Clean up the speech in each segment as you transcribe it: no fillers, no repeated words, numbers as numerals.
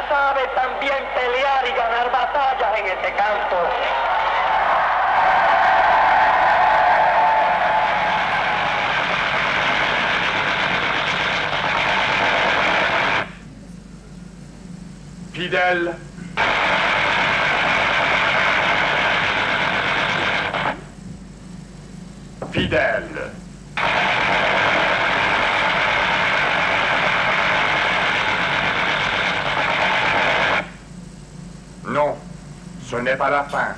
Sabe también pelear y ganar batallas en este campo. Fidèle. Fidèle. Non, ce n'est pas la fin.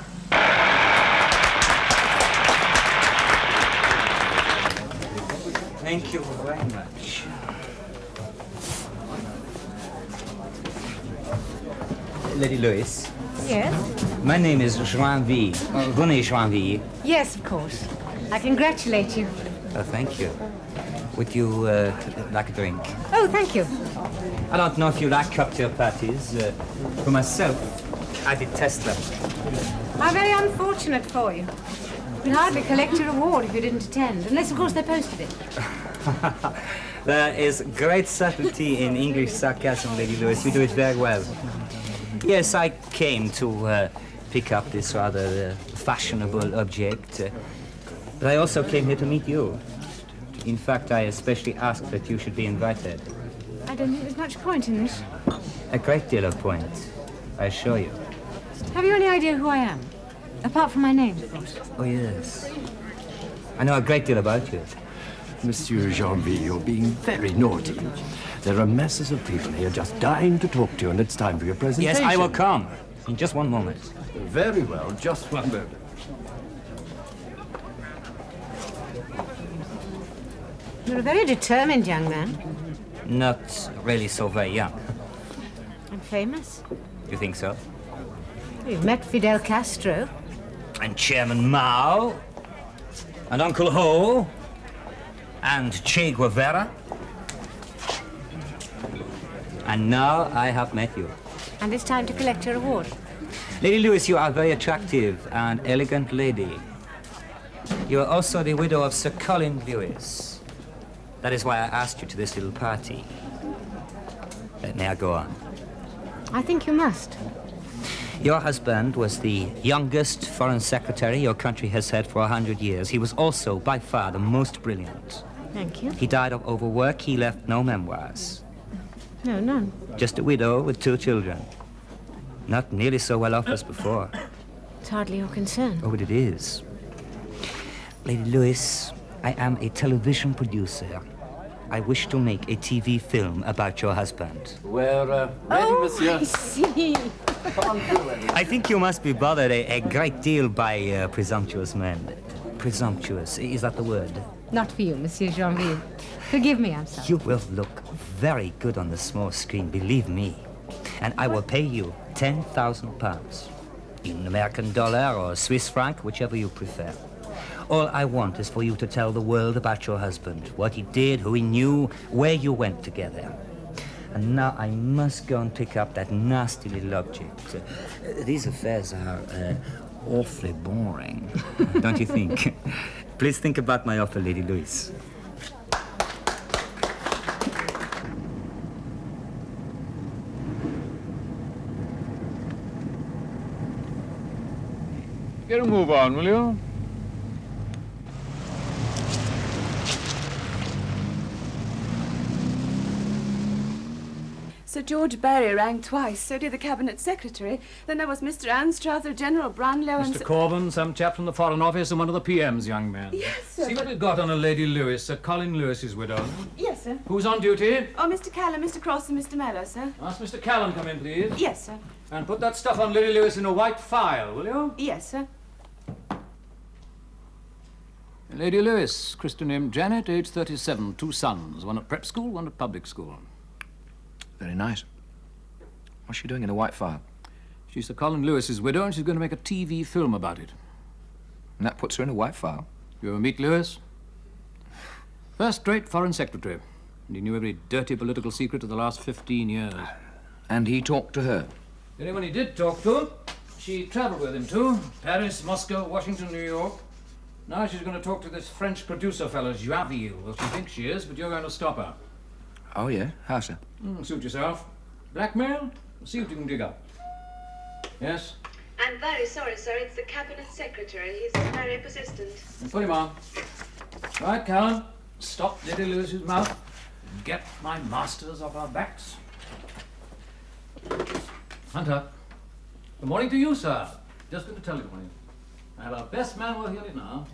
Thank you very much. Lady Louis. Yes? My name is Joinville. René Joinville. Yes, of course. I congratulate you. Oh, thank you. Would you like a drink? Oh, thank you. I don't know if you like cocktail parties. For myself, I detest them. How very unfortunate for you. You'd hardly collect your reward if you didn't attend, unless, of course, they posted it. There is great subtlety in English sarcasm, Lady Louis. You do it very well. Yes, I came to pick up this rather fashionable object. But I also came here to meet you. In fact, I especially asked that you should be invited. I don't think there's much point in this. A great deal of point, I assure you. Have you any idea who I am? Apart from my name, of course. Oh, yes. I know a great deal about you. Monsieur Joinville, you're being very naughty. There are masses of people here just dying to talk to you, and it's time for your presentation. Yes, I will come. In just one moment. Very well, just one moment. You're a very determined young man. Not really so very young. And famous. You think so? You've met Fidel Castro. And Chairman Mao. And Uncle Ho. And Che Guevara. And now I have met you. And it's time to collect your reward. Lady Louis, you are a very attractive and elegant lady. You are also the widow of Sir Callan Lewis. That is why I asked you to this little party. May I go on? I think you must. Your husband was the youngest foreign secretary your country has had for 100 years. He was also, by far, the most brilliant. Thank you. He died of overwork. He left no memoirs. No, none. Just a widow with 2 children. Not nearly so well off as before. It's hardly your concern. Oh, but it is. Lady Louis, I am a television producer. I wish to make a TV film about your husband. We're ready, monsieur. I see. I think you must be bothered a great deal by presumptuous men. Presumptuous, is that the word? Not for you, Monsieur Joinville. Forgive me, I'm sorry. You will look very good on the small screen, believe me. And I will pay you £10,000 in American dollar or Swiss franc, whichever you prefer. All I want is for you to tell the world about your husband, what he did, who he knew, where you went together. And now I must go and pick up that nasty little object. These affairs are awfully boring, don't you think? Please think about my offer, Lady Louis. Get a move on, will you? Sir George Barry rang twice, so did the Cabinet Secretary. Then there was Mr. Anstruther, General Brownlow and... Mr. Corbin, some chap from the Foreign Office and one of the PMs, young man. Yes, sir. See what we've got on a Lady Lewis, Sir Colin Lewis's widow. Yes, sir. Who's on duty? Oh, Mr. Callan, Mr. Cross and Mr. Mello, sir. Ask Mr. Callan come in, please. Yes, sir. And put that stuff on Lady Lewis in a white file, will you? Yes, sir. Lady Lewis, Christian name Janet, age 37, 2 sons, one at prep school, one at public school. Very nice. What's she doing in a white file? She's Sir Colin Lewis's widow, and she's going to make a TV film about it. And that puts her in a white file? You ever meet Lewis? First-rate foreign secretary. And he knew every dirty political secret of the last 15 years. And he talked to her? Anyone he did talk to, she travelled with him too. Paris, Moscow, Washington, New York. Now she's going to talk to this French producer fellow, Joinville. Well, she thinks she is, but you're going to stop her. Oh, yeah? How, sir? Suit yourself. Blackmail? See what you can dig up. Yes? I'm very sorry, sir. It's the Cabinet Secretary. He's very persistent. And put him on. Right, Callan. Stop Lady Lewis's mouth. Get my masters off our backs. Hunter. Good morning to you, sir. Just going to telephone you. I have our best man working on it now.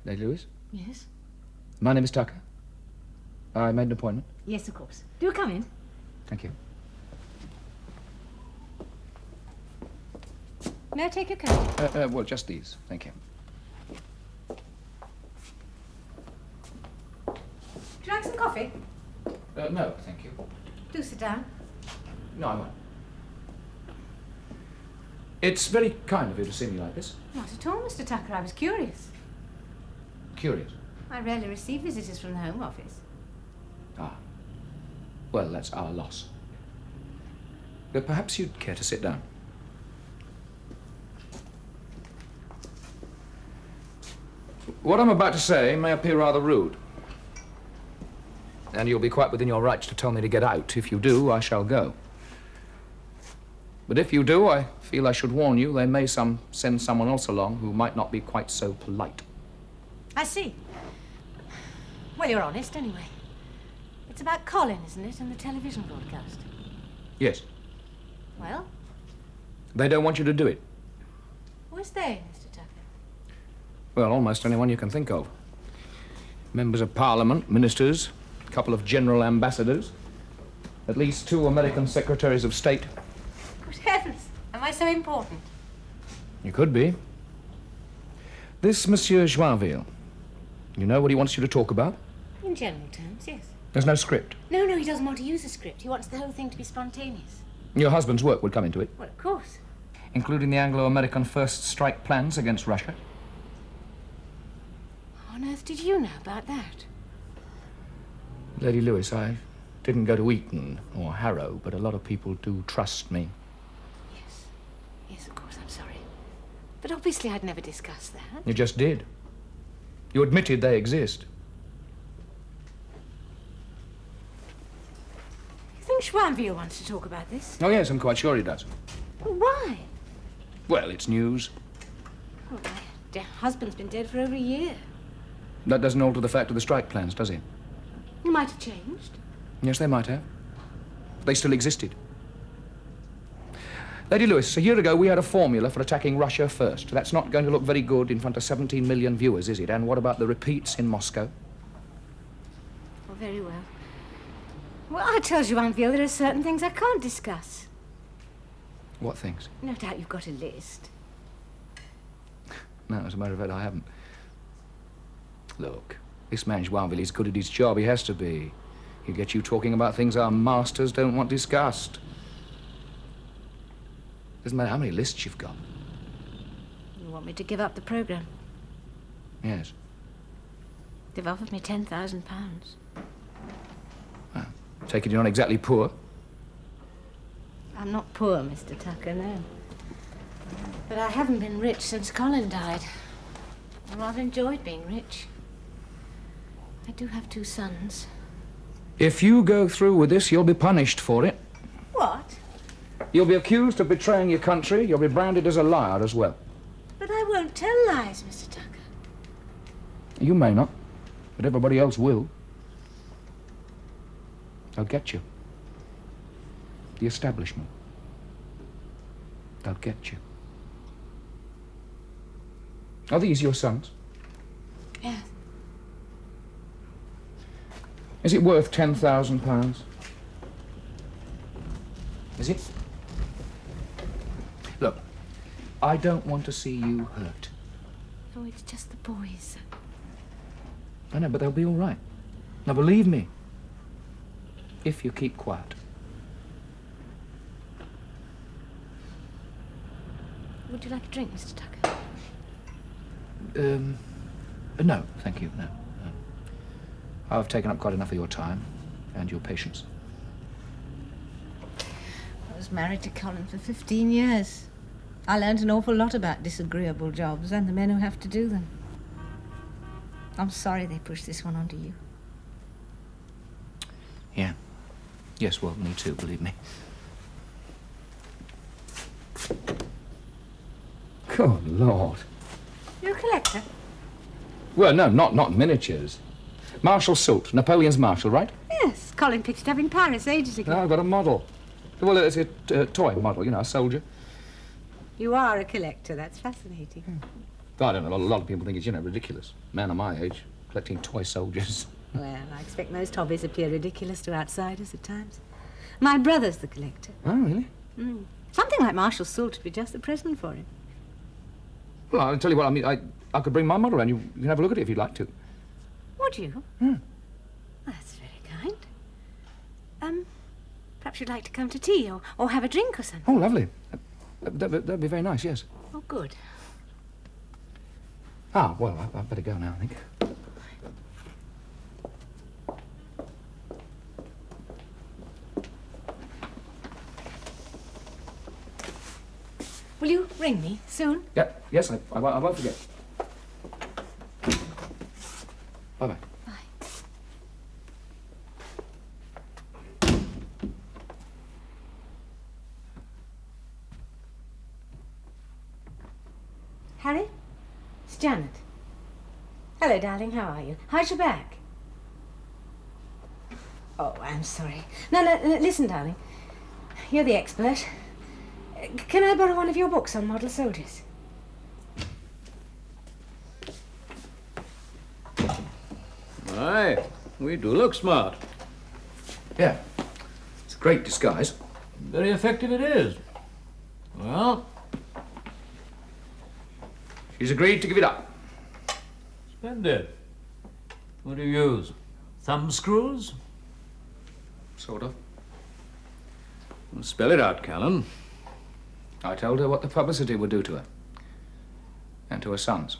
Lady Lewis? Yes? My name is Tucker. I made an appointment. Yes, of course. Do come in. Thank you. May I take your coat? Well, just these. Thank you. Would you like some coffee? No, thank you. Do sit down. No, I won't. It's very kind of you to see me like this. Not at all, Mr. Tucker. I was curious. Curious. I rarely receive visitors from the Home Office. Ah. Well, that's our loss. But perhaps you'd care to sit down. What I'm about to say may appear rather rude. And you'll be quite within your rights to tell me to get out. If you do, I shall go. But if you do, I feel I should warn you, they may send someone else along who might not be quite so polite. I see. Well, you're honest, anyway. It's about Colin, isn't it, and the television broadcast? Yes. Well? They don't want you to do it. Who is they, Mr. Tucker? Well, almost anyone you can think of. Members of Parliament, ministers, a couple of general ambassadors, at least 2 American secretaries of state. Good heavens! Am I so important? You could be. This Monsieur Joinville, you know what he wants you to talk about? In general terms, yes. There's no script. No, he doesn't want to use a script. He wants the whole thing to be spontaneous. Your husband's work would come into it. Well, of course. Including the Anglo-American first strike plans against Russia. How on earth did you know about that? Lady Lewis, I didn't go to Eton or Harrow, but a lot of people do trust me. Yes. Yes, of course, I'm sorry. But obviously I'd never discussed that. You just did. You admitted they exist. You think Joinville wants to talk about this? Oh, yes, I'm quite sure he does. Well, why? Well, it's news. Oh, my dear husband's been dead for over a year. That doesn't alter the fact of the strike plans, does it? You might have changed. Yes, they might have. They still existed. Lady Lewis, a year ago we had a formula for attacking Russia first. That's not going to look very good in front of 17 million viewers, is it? And what about the repeats in Moscow? Well, very well. Well, I tell Joinville there are certain things I can't discuss. What things? No doubt you've got a list. No, as a matter of fact, I haven't. Look, this man Joinville is good at his job. He has to be. He'll get you talking about things our masters don't want discussed. Doesn't matter how many lists you've got. You want me to give up the programme? Yes. They've offered me £10,000. Well, take it you're not exactly poor. I'm not poor, Mr. Tucker, no. But I haven't been rich since Colin died. I've rather enjoyed being rich. I do have 2 sons. If you go through with this, you'll be punished for it. What? You'll be accused of betraying your country. You'll be branded as a liar as well. But I won't tell lies, Mr. Tucker. You may not, but everybody else will. They'll get you. The establishment. They'll get you. Are these your sons? Yes. Is it worth £10,000? Is it? Look, I don't want to see you hurt. Oh, it's just the boys. I know, but they'll be all right. Now, believe me, if you keep quiet. Would you like a drink, Mr. Tucker? No, thank you, no. I've taken up quite enough of your time and your patience. I was married to Callan for 15 years. I learned an awful lot about disagreeable jobs and the men who have to do them. I'm sorry they pushed this one onto you. Yeah. Yes, well, me too, believe me. Good Lord. You're a collector? Well, no, not miniatures. Marshal Soult, Napoleon's marshal, right? Yes, Colin picked it up in Paris ages ago. No, I've got a model. Well, it's a toy model, you know, a soldier. You are a collector, that's fascinating. I don't know, a lot of people think it's, you know, ridiculous. Man of my age, collecting toy soldiers. Well, I expect most hobbies appear ridiculous to outsiders at times. My brother's the collector. Oh, really? Something like Marshal Soult would be just the present for him. Well, I'll tell you what, I mean, I could bring my model around. You can have a look at it if you'd like to. Would you? That's very kind. Perhaps you'd like to come to tea or have a drink or something. Oh, lovely. That'd be very nice, yes. Oh, good. Ah, well, I'd better go now, I think. Will you ring me soon? Yeah, yes, I won't forget. Bye-bye. Bye. Harry? It's Janet. Hello, darling. How are you? How's your back? Oh, I'm sorry. No, listen, darling. You're the expert. Can I borrow one of your books on model soldiers? Aye, we do look smart. Yeah. It's a great disguise. Very effective it is. Well, She's agreed to give it up. splendid. What do you use? Thumb screws? Sort of. Well, spell it out, Callan. I told her what the publicity would do to her. And to her sons.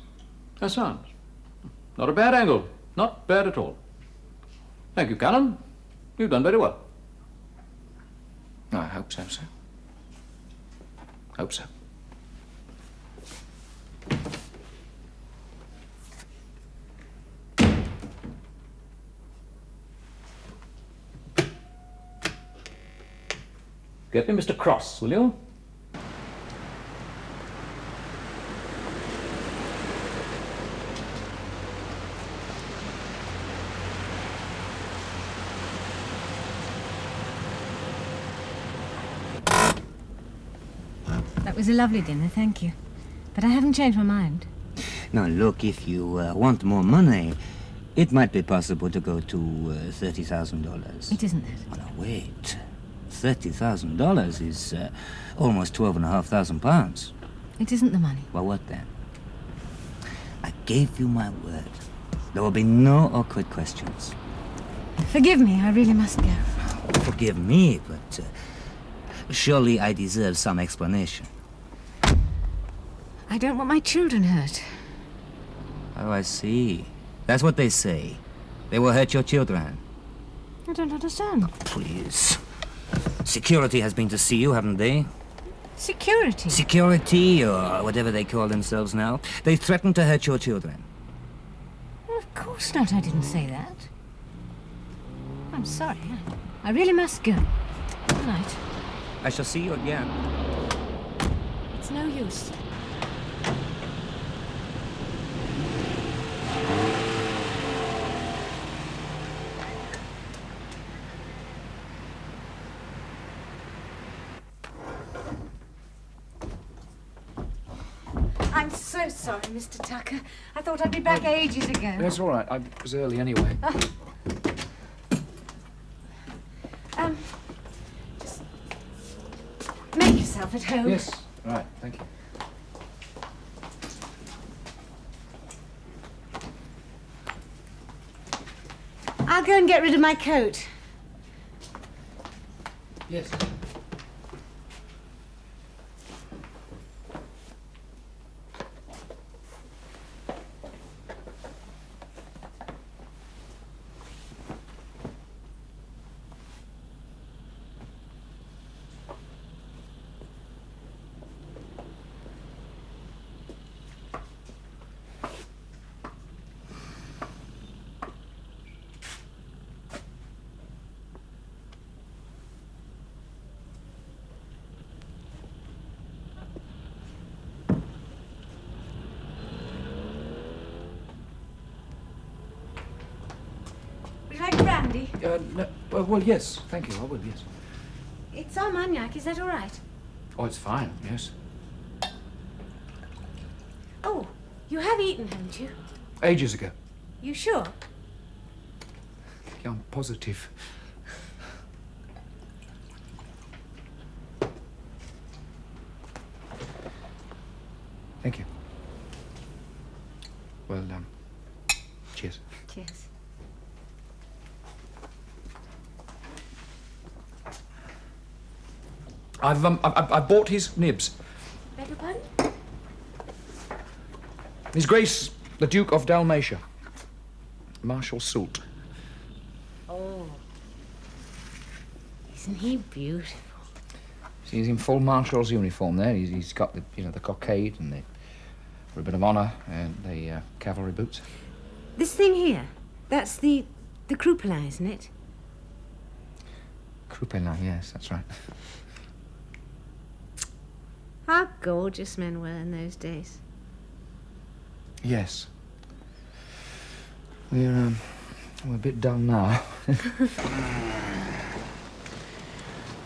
Her sons. Not a bad angle. Not bad at all. Thank you, Callan. You've done very well. I hope so, sir. Hope so. Get me Mr. Cross, will you? That was a lovely dinner, thank you. But I haven't changed my mind. Now, look, if you want more money, it might be possible to go to $30,000. It isn't that. Oh, no, wait. $30,000 is almost £12,500. It isn't the money. Well, what then? I gave you my word. There will be no awkward questions. Forgive me, I really must go. Forgive me, but surely I deserve some explanation. I don't want my children hurt. Oh, I see. That's what they say. They will hurt your children. I don't understand. Please. Security has been to see you, haven't they? Security? Security, or whatever they call themselves now. They threatened to hurt your children. Well, of course not, I didn't say that. I'm sorry. I really must go. Good night. I shall see you again. It's no use. I'm so sorry, Mr. Tucker. I thought I'd be back ages ago. That's all right. I was early anyway. Just make yourself at home. Yes. Right. Thank you. I'll go and get rid of my coat. Yes. Would you like brandy? No, well, yes. Thank you. I would, yes. It's Armagnac, is that all right? Oh, it's fine, yes. Oh, you have eaten, haven't you? Ages ago. You sure? Yeah, I'm positive. Thank you. Well, cheers. Cheers. I bought his nibs. Beg your pardon? His Grace, the Duke of Dalmatia. Marshal Soult. Oh. Isn't he beautiful? He's in full marshal's uniform there. He's got the, the cockade and the ribbon of honour and the cavalry boots. This thing here, that's the Croupelin, isn't it? Croupelin, yes, that's right. How gorgeous men were in those days. Yes. We're a bit dull now.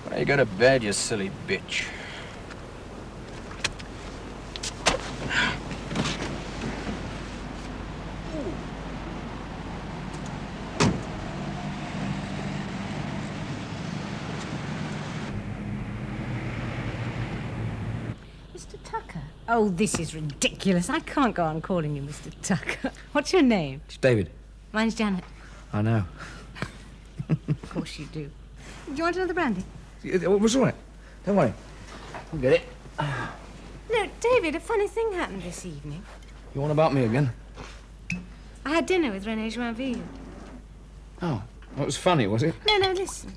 Why you go to bed, you silly bitch? Mr. Tucker? Oh, this is ridiculous. I can't go on calling you Mr. Tucker. What's your name? It's David. Mine's Janet. I know. Of course you do. Do you want another brandy? It was all right. Don't worry. I'll get it. No, David, a funny thing happened this evening. You want about me again? I had dinner with René Joinville. Oh, that was funny, was it? No, listen.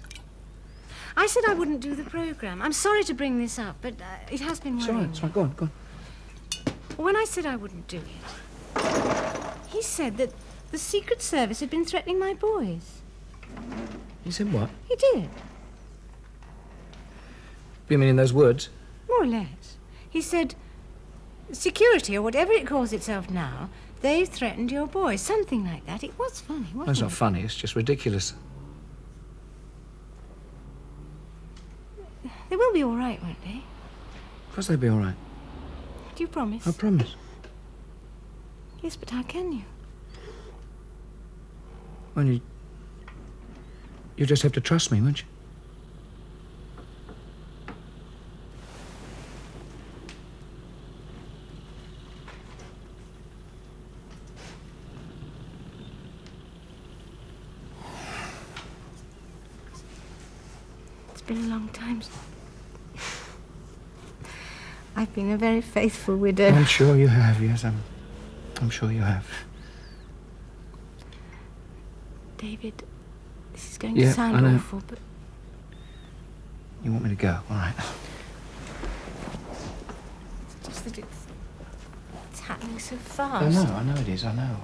I said I wouldn't do the programme. I'm sorry to bring this up, but it has been worrying. It's all right. Go on. When I said I wouldn't do it, he said that the Secret Service had been threatening my boys. You said what? He did. You mean in those words? More or less. He said, security, or whatever it calls itself now, they've threatened your boys. Something like that. It was funny, wasn't it? It's not funny. It's just ridiculous. They will be all right, won't they? Of course they'll be all right. Do you promise? I promise. Yes, but how can you? Well, you just have to trust me, won't you? It's been a long time. I've been a very faithful widow. I'm sure you have, yes. I'm sure you have. David, this is going to sound awful, but... You want me to go? All right. It's just that it's happening so fast. I know it is. I know.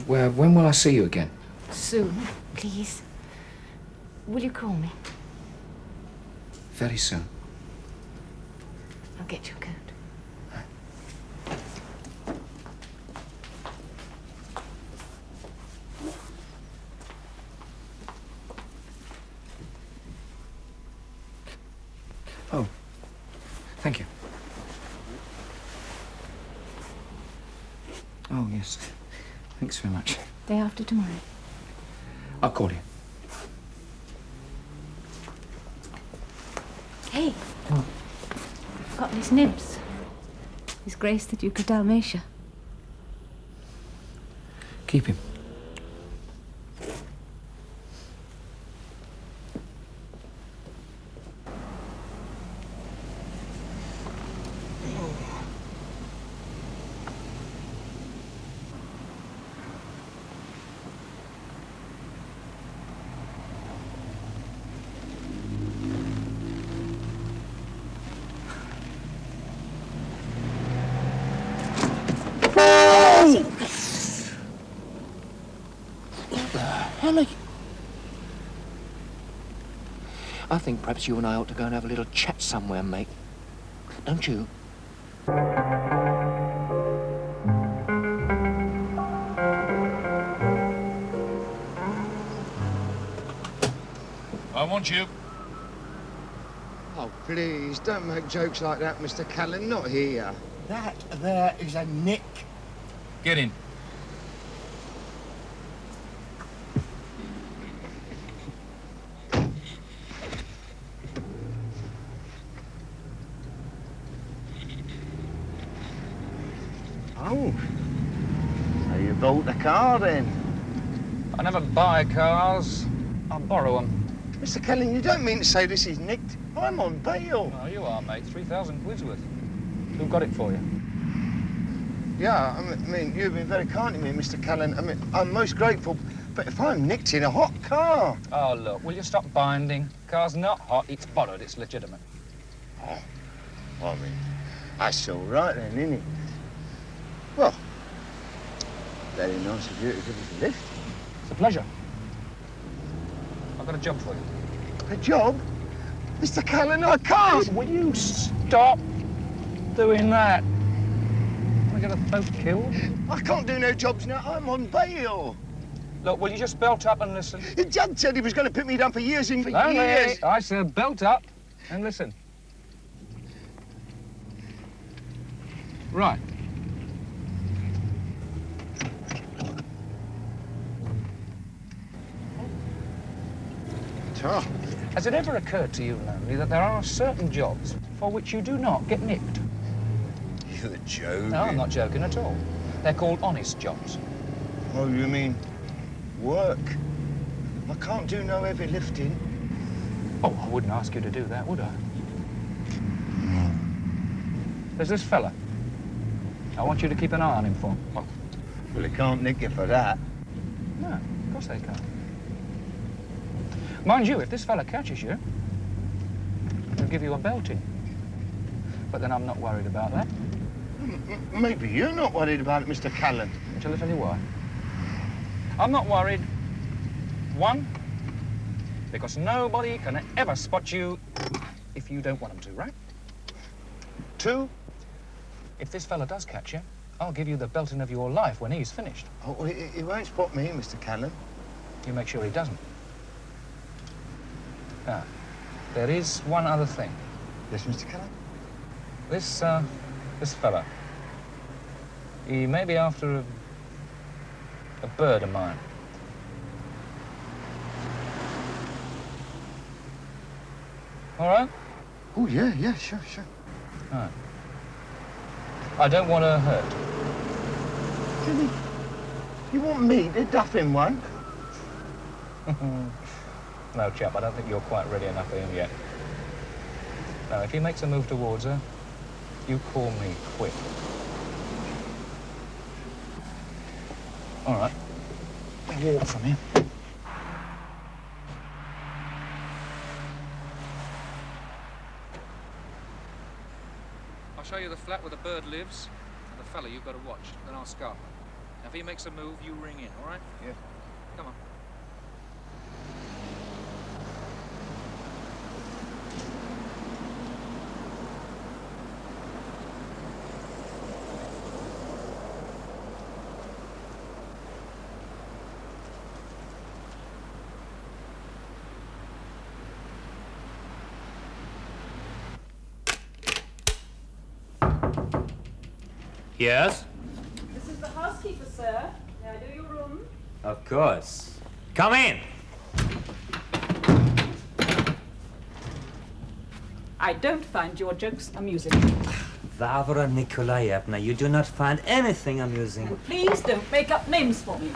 When will I see you again? Soon, please. Will you call me? Very soon. I'll get your coat. Oh. Oh, yes. Thanks very much. Day after tomorrow. I'll call you. Hey. I've got Miss Nibs. His Grace the Duke of Dalmatia. Keep him. I think perhaps you and I ought to go and have a little chat somewhere, mate. Don't you? I want you. Oh, please, don't make jokes like that, Mr. Callan. Not here. That there is a nick. Get in. Oh, so you bought the car then? I never buy cars. I borrow them. Mr. Callan, you don't mean to say this is nicked? I'm on bail. Oh, you are, mate. 3,000 quid's worth. Who got it for you? Yeah, I mean, you've been very kind to me, Mr. Callan. I mean, I'm most grateful. But if I'm nicked in a hot car... Oh, look, will you stop binding? Car's not hot, it's borrowed, it's legitimate. Oh, I mean, that's all right then, isn't it? Well, very nice of you to give us a lift. It's a pleasure. I've got a job for you. A job? Mr. Callan, I can't! Will you stop doing that? Want to get a boat killed? I can't do no jobs now. I'm on bail. Look, will you just belt up and listen? The judge said he was going to put me down for years and for No, years. I said belt up and listen. Right. Oh. Has it ever occurred to you, Lonely, that there are certain jobs for which you do not get nicked? You're joking. No, I'm not joking at all. They're called honest jobs. Oh, you mean work? I can't do no heavy lifting. Oh, I wouldn't ask you to do that, would I? There's this fella. I want you to keep an eye on him for. Well, he can't nick you for that. No, of course they can't. Mind you, if this fella catches you, he'll give you a belting. But then I'm not worried about that. Maybe you're not worried about it, Mr. Callan. Shall I tell you why? I'm not worried. One, because nobody can ever spot you if you don't want them to, right? Two, if this fella does catch you, I'll give you the belting of your life when he's finished. Oh, well, he won't spot me, Mr. Callan. You make sure he doesn't. Now, there is one other thing. Yes, Mr. Callan? This fella, he may be after a bird of mine. All right? Oh, yeah, sure. All right. I don't want to hurt. Really? You want me to duff him one? No, chap, I don't think you're quite ready enough for him yet. Now, if he makes a move towards her, you call me quick. All right. I'll walk from here. I'll show you the flat where the bird lives and the fella you've got to watch. Then I'll scarf him. Now, if he makes a move, you ring in, all right? Yeah. Come on. Yes? This is the house housekeeper, sir. May I do your room? Of course. Come in. I don't find your jokes amusing. Varvara Nikolaevna, you do not find anything amusing. And please don't make up names for me.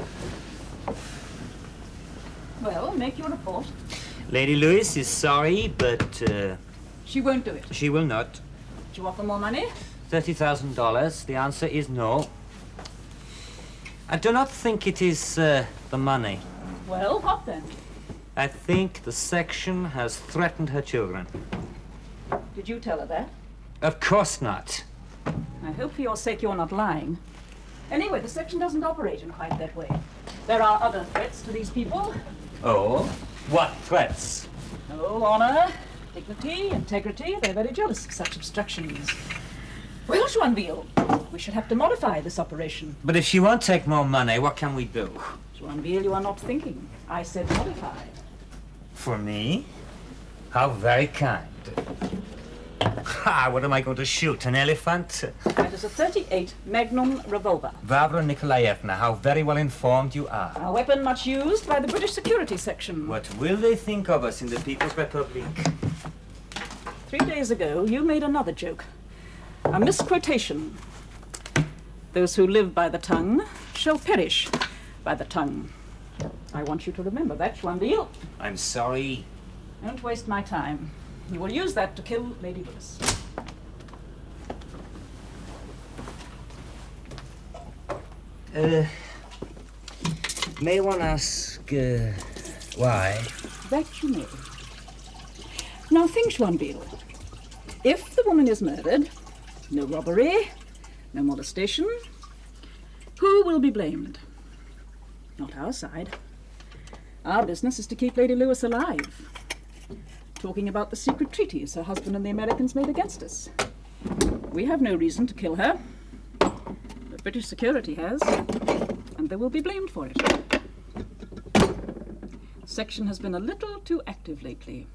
Well, make your report. Lady Lewis is sorry, but... She won't do it. She will not. Do you offer more money? $30,000. The answer is no. I do not think it is the money. Well, what then? I think the section has threatened her children. Did you tell her that? Of course not. I hope for your sake you're not lying. Anyway, the section doesn't operate in quite that way. There are other threats to these people. Oh? What threats? Oh, honor, dignity, integrity. They're very jealous of such obstructions. Well, Joinville, we should have to modify this operation. But if she won't take more money, what can we do? Joinville, you are not thinking. I said modify. For me? How very kind. Ha! What am I going to shoot? An elephant? That is a .38 Magnum revolver. Varvara Nikolaevna, how very well informed you are. A weapon much used by the British security section. What will they think of us in the People's Republic? 3 days ago, you made another joke. A misquotation. Those who live by the tongue shall perish by the tongue. I want you to remember that, Joinville. I'm sorry. Don't waste my time. You will use that to kill Lady Lewis. May one ask, why? That you may. Now think, Joinville. If the woman is murdered, no robbery, no molestation, who will be blamed? Not our side. Our business is to keep Lady Lewis alive. Talking about the secret treaties her husband and the Americans made against us. We have no reason to kill her. But British security has, and they will be blamed for it. Section has been a little too active lately.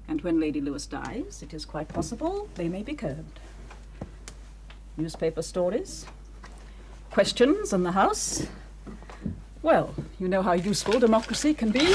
And when Lady Lewis dies, it is quite possible they may be curbed. Newspaper stories, questions in the House. Well, you know how useful democracy can be.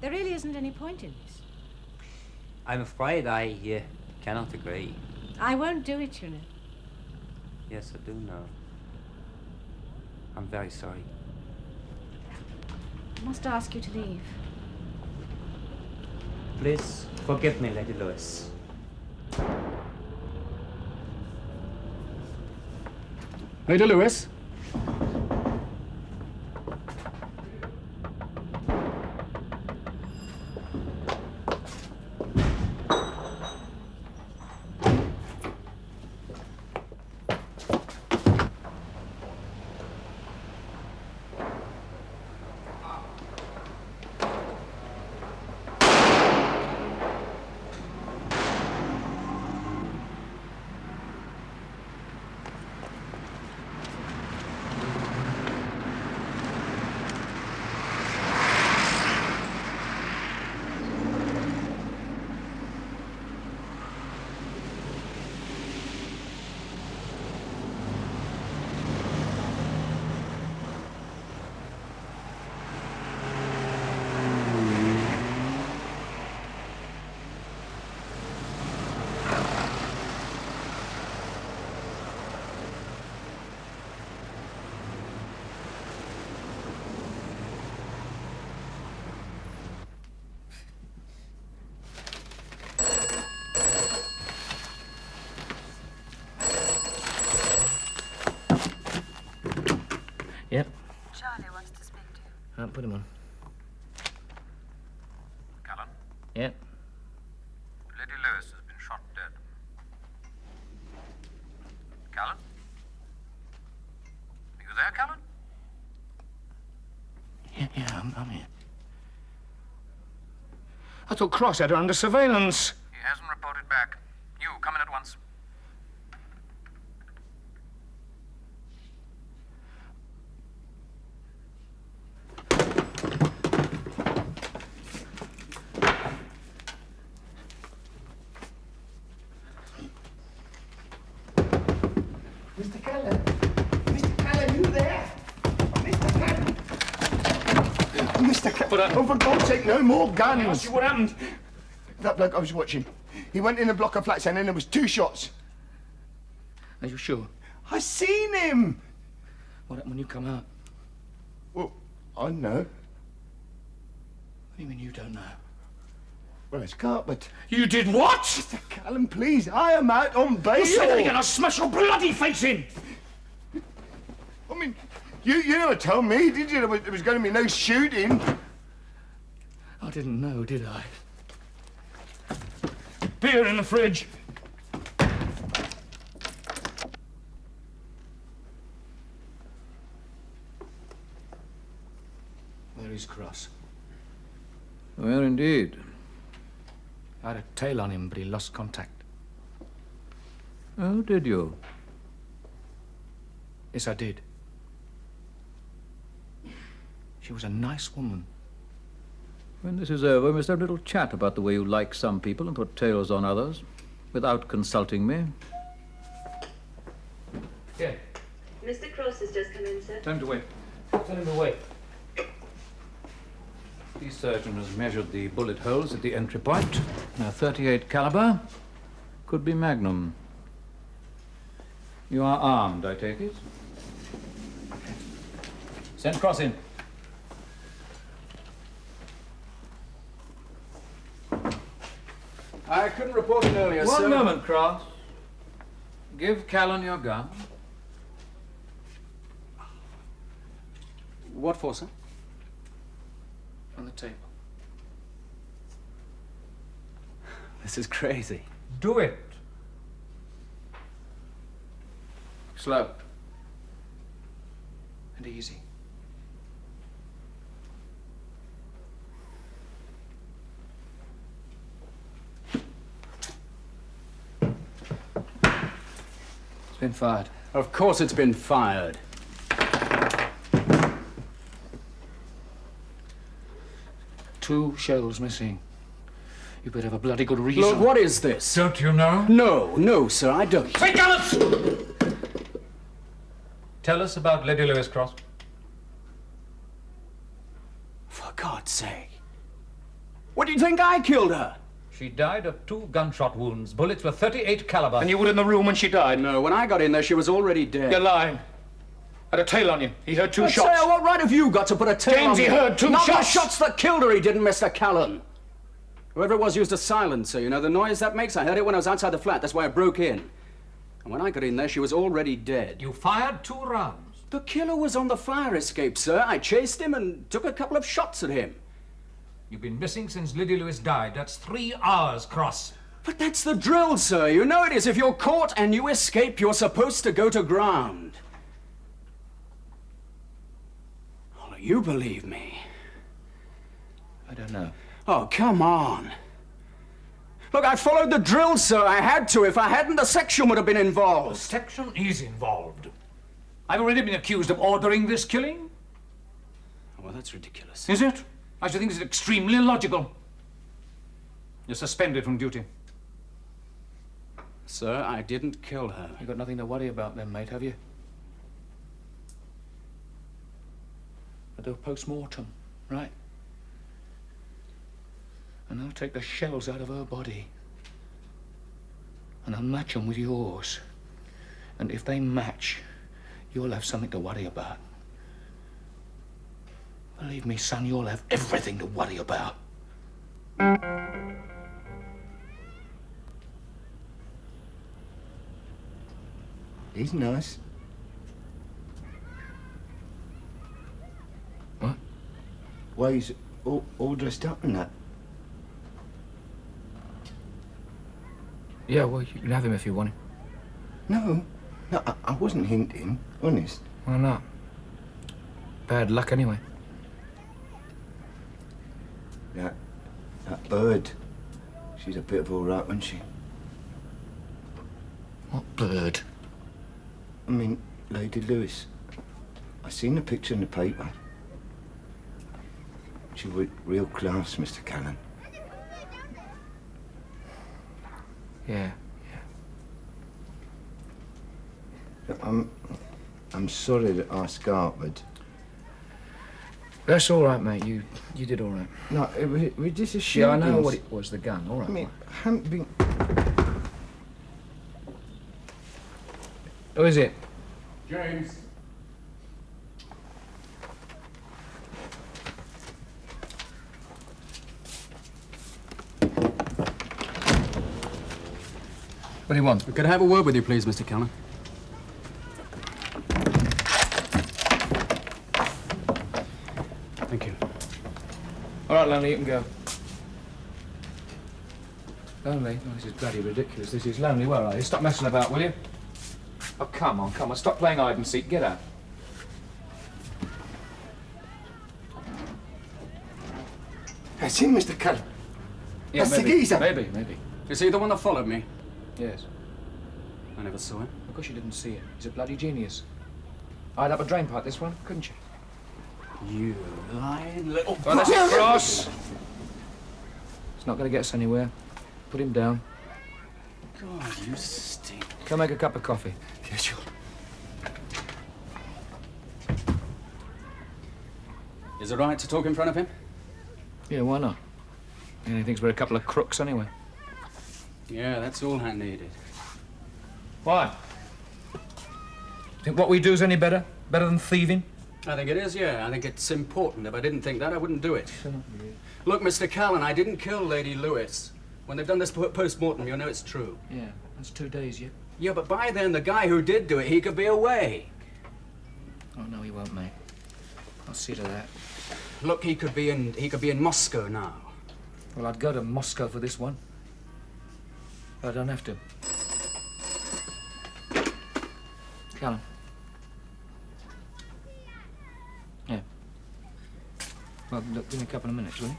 There really isn't any point in this. I'm afraid I cannot agree. I won't do it, you know. Yes, I do know. I'm very sorry. I must ask you to leave. Please forgive me, Lady Lewis. Lady Lewis? Right, put him on. Callan, Yeah. Lady Lewis has been shot dead. Callan? Are you there, Callan? Yeah, I'm here. I thought Cross had her under surveillance. He hasn't reported back. You, come in at once. Mr. Callan? Mr. Callan, you there? Mr. Callan? Mr. Callan, oh, for God's sake, no more guns. Ask you what happened? That bloke I was watching, he went in a block of flats and then there was 2 shots. Are you sure? I seen him. What happened when you come out? Well, I know. What do you mean you don't know? Well, it's carpet. You did what? Mr. Callan, please, I am out on bail. You said they're gonna smash your bloody face in! I mean, you never told me, did you, there was going to be no shooting? I didn't know, did I? Beer in the fridge. Where is Cross? Where indeed? I had a tail on him, but he lost contact. Oh, did you? Yes, I did. She was a nice woman. When this is over, we must have a little chat about the way you like some people and put tails on others, without consulting me. Yeah. Mr. Cross has just come in, sir. Time to wait. Tell him to wait. The surgeon has measured the bullet holes at the entry point. Now, 38 caliber. Could be Magnum. You are armed, I take it? Send Cross in. I couldn't report in earlier, sir. One moment, Cross. Give Callan your gun. What for, sir? On the table. This is crazy. Do it. Slow. And easy. It's been fired. Of course it's been fired. Two shells missing. You better have a bloody good reason. Look, what is this? Don't you know? No, sir, I don't. Take Alice! Tell us about Lady Lewis, Cross. For God's sake. What do you think I killed her? She died of 2 gunshot wounds. Bullets were 38 caliber. And you were in the room when she died? No, when I got in there, she was already dead. You're lying. Had a tail on you. He heard 2 But shots. Sir, what right have you got to put a tail James, on me? he heard 2 Not shots. the shots that killed her, he didn't, Mr. Callan. Whoever it was used a silencer, you know, the noise that makes. I heard it when I was outside the flat. That's why I broke in. And when I got in there, she was already dead. You fired 2 rounds. The killer was on the fire escape, sir. I chased him and took a couple of shots at him. You've been missing since Lady Lewis died. That's 3 hours, Cross. But that's the drill, sir. You know it is. If you're caught and you escape, you're supposed to go to ground. Oh, you believe me? I don't know. Oh, come on. Look, I followed the drill, sir. I had to. If I hadn't, the section would have been involved. The section is involved. I've already been accused of ordering this killing. Well, that's ridiculous. Is it? I should think it's extremely illogical. You're suspended from duty. Sir, I didn't kill her. You've got nothing to worry about then, mate, have you? I'll do a post-mortem, right? And I'll take the shells out of her body. And I'll match them with yours. And if they match, you'll have something to worry about. Believe me, son, you'll have everything to worry about. He's nice. What? way he's all dressed up and that. Yeah, well, you can have him if you want him. No, I wasn't hinting, honest. Why not? Bad luck, anyway. That bird, she's a bit of all right, wasn't she? What bird? I mean, Lady Lewis. I seen the picture in the paper. She was real class, Mr. Callan. Yeah. I'm sorry to ask out, but... That's all right, mate. You did all right. No, it was just a shooting. Yeah, I know what it was, the gun. All right. I mean, I haven't been... Who is it? James. What do you want? Could I have a word with you, please, Mr. Callan? Thank you. All right, Lonely, you can go. Lonely? Oh, this is bloody ridiculous. This is Lonely. Where are you? Stop messing about, will you? Oh, come on. Stop playing hide and seek. Get out. That's him, Mr. Callan. Yeah, That's the geezer. Maybe. Is he the one that followed me? Yes. I never saw him. Of course you didn't see it. He's a bloody genius. I'd up a drain pipe, this one, couldn't you? You lying little... Well, that's a cross. It's not going to get us anywhere. Put him down. God, you stink. Come make a cup of coffee. Yeah, sure. Is it right to talk in front of him? Yeah, why not? He only thinks we're a couple of crooks anyway. Yeah, that's all I needed. Why? Think what we do is any better? Better than thieving? I think it is, yeah. I think it's important. If I didn't think that, I wouldn't do it. Look, Mr. Callan, I didn't kill Lady Lewis. When they've done this post-mortem, you'll know it's true. Yeah, that's 2 days yet. Yeah, but by then, the guy who did do it, he could be away. Oh, no, he won't, mate. I'll see to that. Look, he could be in Moscow now. Well, I'd go to Moscow for this one. But I don't have to. Callan. Yeah. Well, look, give me a couple of minutes, will you?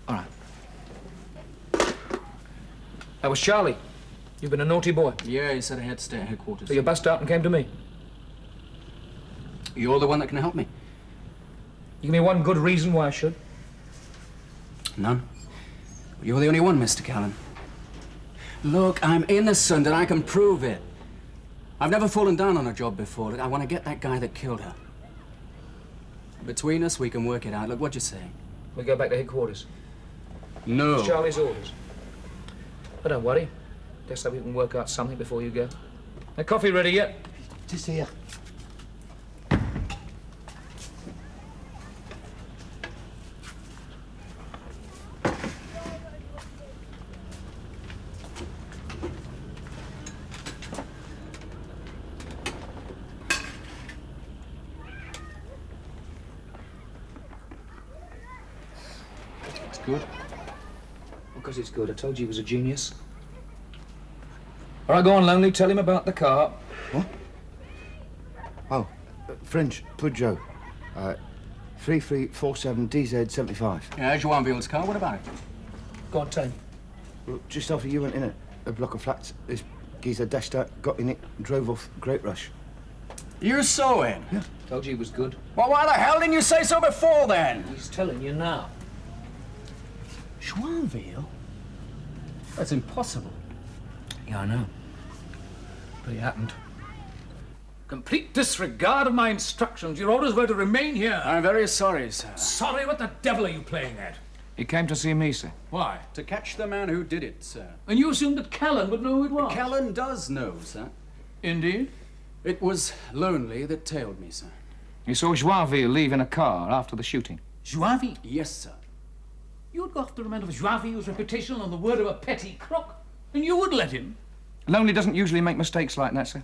All right. That was Charlie. You've been a naughty boy. Yeah, he said I had to stay at headquarters. So you bust out and came to me. You're the one that can help me. You give me one good reason why I should. None. You're the only one, Mr. Callan. Look, I'm innocent and I can prove it. I've never fallen down on a job before. Look, I want to get that guy that killed her. Between us, we can work it out. Look, what you say? We go back to headquarters. No. It's Charlie's orders. But don't worry. Guess that we can work out something before you go. The coffee ready yet? Just here. It's good. Because it's good. I told you he was a genius. All right, go on, Lonely. Tell him about the car. What? Oh, French Peugeot. 3347 DZ75. Yeah, Joinville's car. What about it? Go on, tell him. Well, just after you went in a block of flats, this geezer dashed out, got in it, and drove off Great Rush. You saw him? Yeah. Told you he was good. Well, why the hell didn't you say so before then? He's telling you now. Joinville? That's impossible. Yeah, I know. But it happened. Complete disregard of my instructions. Your orders were to remain here. I'm very sorry, sir. Sorry? What the devil are you playing at? He came to see me, sir. Why? To catch the man who did it, sir. And you assumed that Callan would know who it was? Callan does know, sir. Indeed? It was Lonely that tailed me, sir. You saw Joinville leave in a car after the shooting. Joinville? Yes, sir. You'd got the remand of Joinville's reputation on the word of a petty crook, and you would let him. Lonely doesn't usually make mistakes like that, sir.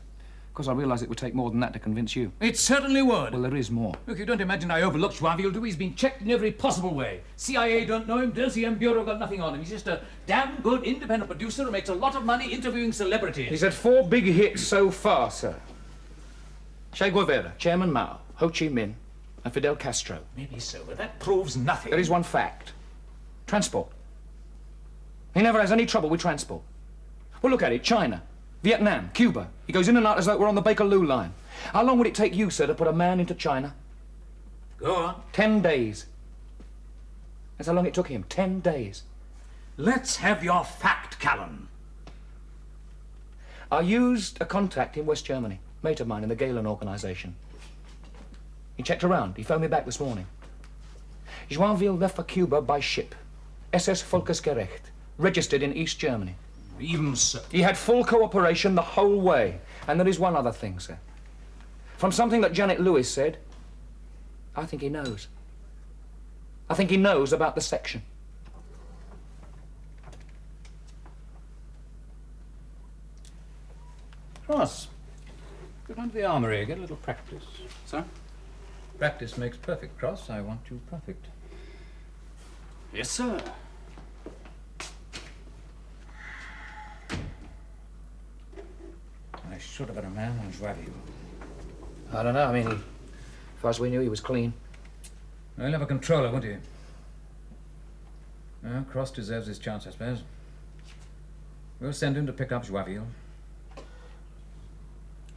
Of course, I realise it would take more than that to convince you. It certainly would. Well, there is more. Look, you don't imagine I overlooked Joinville, do? He's been checked in every possible way. CIA don't know him, DCM Bureau got nothing on him. He's just a damn good independent producer who makes a lot of money interviewing celebrities. He's had 4 big hits so far, sir. Che Guevara, Chairman Mao, Ho Chi Minh, and Fidel Castro. Maybe so, but that proves nothing. There is one fact. Transport. He never has any trouble with transport. Well, look at it. China, Vietnam, Cuba. He goes in and out as though we're on the Bakerloo line. How long would it take you, sir, to put a man into China? Go on. 10 days. That's how long it took him. 10 days. Let's have your fact, Callan. I used a contact in West Germany, mate of mine in the Galen organisation. He checked around. He phoned me back this morning. Joinville left for Cuba by ship. SS Volksgerecht, registered in East Germany. Even so. He had full cooperation the whole way. And there is one other thing, sir. From something that Janet Lewis said, I think he knows. I think he knows about the section. Ross, go down to the armoury, get a little practice. Sir? Practice makes perfect, Cross. I want you perfect. Yes, sir. I should have been a man on Joinville. I don't know. I mean, as far as we knew, he was clean. He'll have a controller, won't he? Well, Cross deserves his chance, I suppose. We'll send him to pick up Joinville.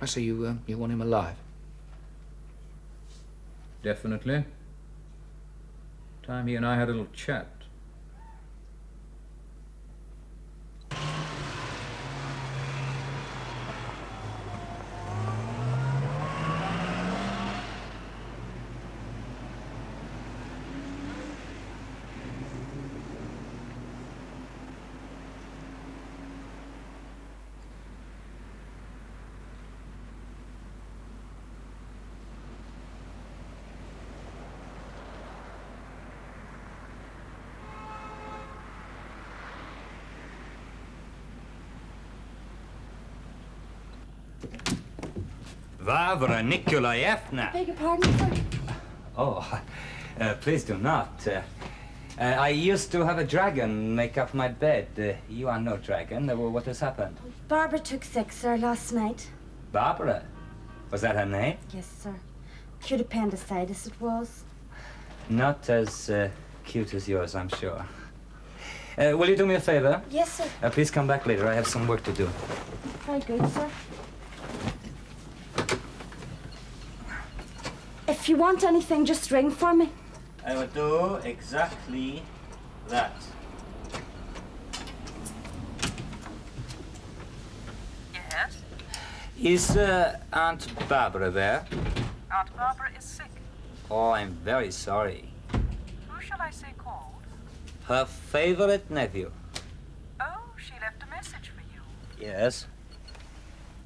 I see you want him alive. Definitely. Time he and I had a little chat. Vavra Nikolaevna. Beg your pardon, sir? Oh, please do not. I used to have a dragon make up my bed. You are no dragon. What has happened? Barbara took sick, sir, last night. Barbara? Was that her name? Yes, sir. Acute appendicitis it was. Not as cute as yours, I'm sure. Will you do me a favor? Yes, sir. Please come back later. I have some work to do. Very good, sir. If you want anything, just ring for me. I will do exactly that. Yes? Is Aunt Barbara there? Aunt Barbara is sick. Oh, I'm very sorry. Who shall I say called? Her favorite nephew. Oh, she left a message for you. Yes?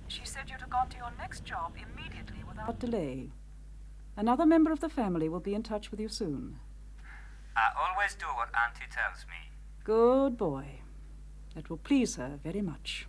She said you'd have gone to your next job immediately without delay. Another member of the family will be in touch with you soon. I always do what Auntie tells me. Good boy. That will please her very much.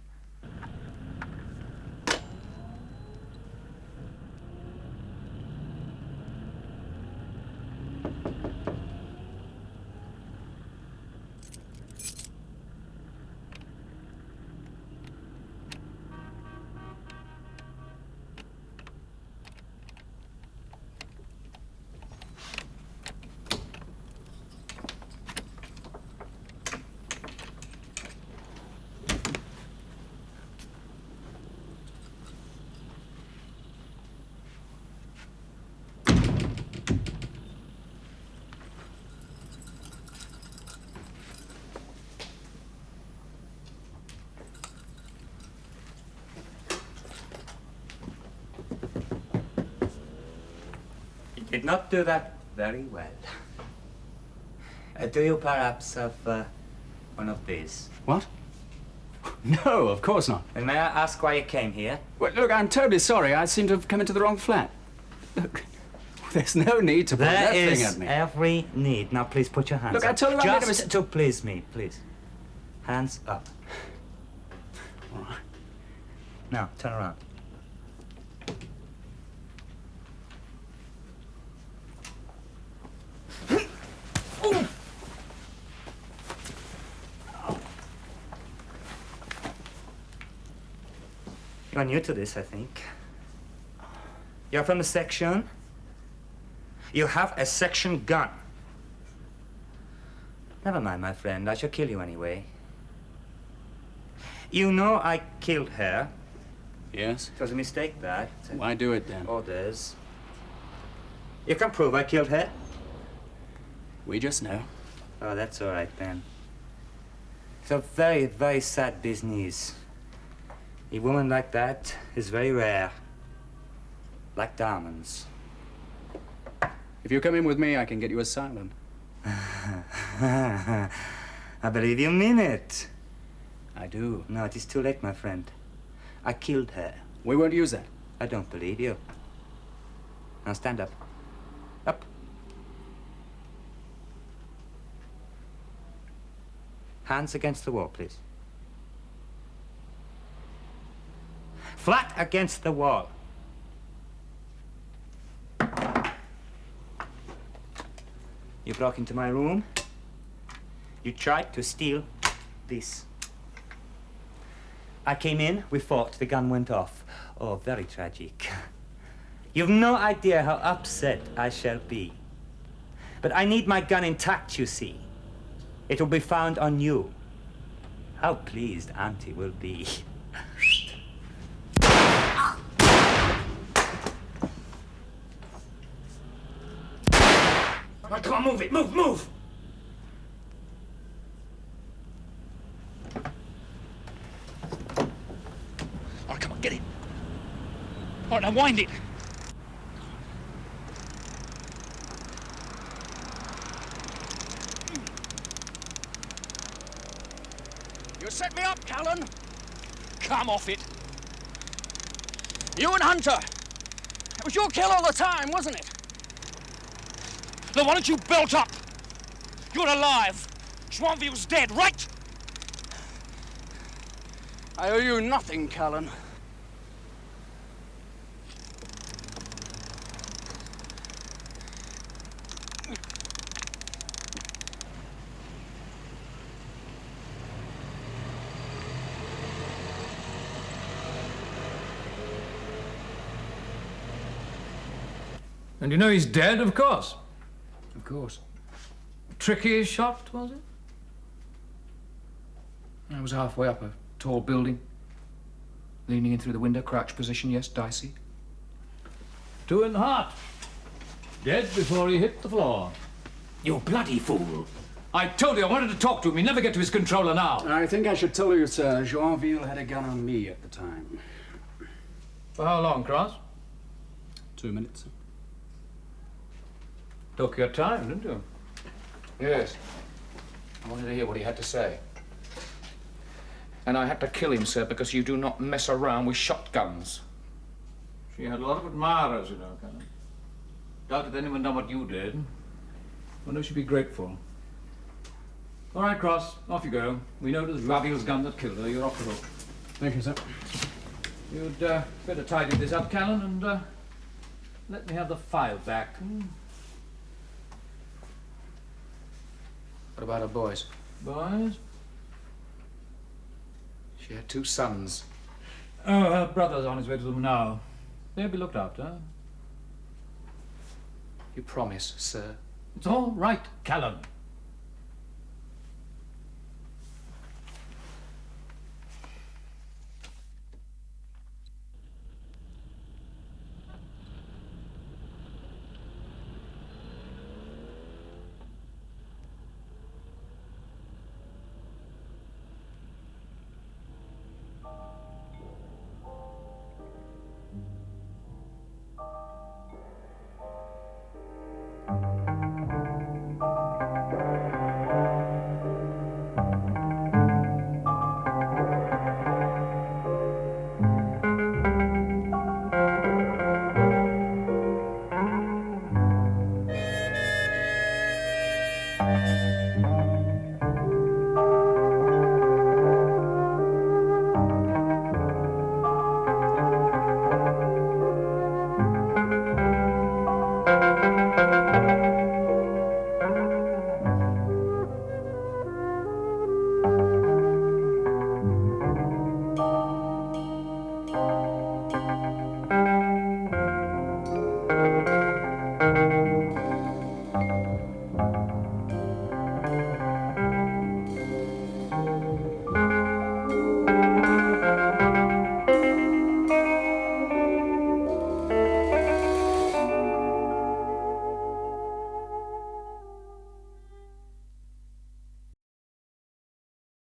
Did not do that very well. Do you perhaps have one of these? What? No, of course not. And may I ask why you came here? Well, look, I'm terribly sorry. I seem to have come into the wrong flat. Look, there's no need to point that thing at me. There is every need. Now, please put your hands Look, up. I tell you, I made a Just to please me, please. Hands up. All right. Now, turn around. You're new to this, I think. You're from a section? You have a section gun. Never mind, my friend. I shall kill you anyway. You know I killed her. Yes? It was a mistake, that. Why do it, then? Orders. You can prove I killed her? We just know. Oh, that's all right, then. It's a very, very sad business. A woman like that is very rare. Like diamonds. If you come in with me, I can get you asylum. I believe you mean it. I do. No, it is too late, my friend. I killed her. We won't use that. I don't believe you. Now stand up. Up. Hands against the wall, please. Flat against the wall. You broke into my room. You tried to steal this. I came in, we fought, the gun went off. Oh, very tragic. You've no idea how upset I shall be. But I need my gun intact, you see. It will be found on you. How pleased Auntie will be. Right, come on, move it, move, move! All right, come on, get it. All right, now wind it. You set me up, Callan. Come off it. You and Hunter. It was your kill all the time, wasn't it? The one that you built up. You're alive. Schwanville's dead, right? I owe you nothing, Callan. And you know he's dead, of course. Of course. Tricky shot, was it? I was halfway up a tall building. Leaning in through the window, crouch position, yes, dicey. 2 in the heart. Dead before he hit the floor. You bloody fool. I told you I wanted to talk to him. You never get to his controller now. I think I should tell you, sir, Joinville had a gun on me at the time. For how long, Cross? 2 minutes. Took your time, didn't you? Yes. I wanted to hear what he had to say. And I had to kill him, sir, because you do not mess around with shotguns. She had a lot of admirers, you know, Callan. Doubt if anyone done what you did. I know she'd be grateful. All right, Cross, off you go. We know it was Raville's gun that killed her. You're off the hook. Thank you, sir. You'd better tidy this up, Callan, and let me have the file back. What about her boys? Boys? She had 2 sons. Oh, her brother's on his way to them now. They'll be looked after. You promise, sir? It's all right, Callan.